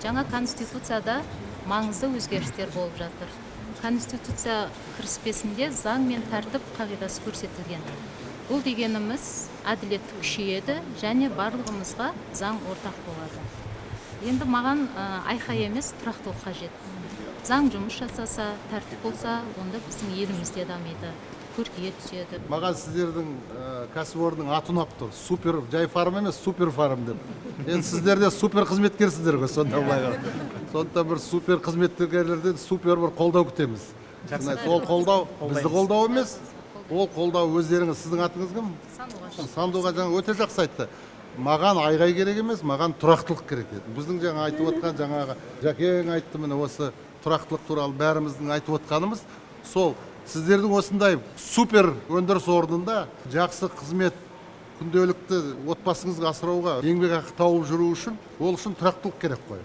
жаңа конституцияда маңызды өзгерістер болып жатыр. Конституция кіріспесінде заң мен тәртіп қағидасы көрсетілген. Бұл дегеніміз әділеттік күшейеді және барлығымызға заң ортақ болады. Енді маған айқай емес, тұрақтылық қажет. Заң жұмыс жасаса, тәртіп болса, онда біздің елімізде дамиды, көркейе түседі. Маған сіздердің кәсіпорынның аты ұнап тұр. Супер жай фарм емес, супер фарм деп. Енді сіздер де супер қызметкерсіздер ғой, сонда былайға. Сонда бір супер қызметкерлерден супер бір қолдау күтеміз. Сол қолдау бізді қолдау емес, ол қолдау өздеріңіз. Сіздің атыңыз кім? Сандуға. Жаңа өте жақсы айтты. Маған айғай керек емес, маған тұрақтылық керек еді. Біздің жаңа айтып отқан, жаңағы Жәкең айтты, міне осы тұрақтылық туралы бәріміздің айтып отқанымыз сол. Сіздердің осындай супер өндіріс орнында жақсы қызмет, күнделікті отбасыңызға асырауға еңбек ақы тауып жүру үшін, ол үшін тұрақтылық керек қой.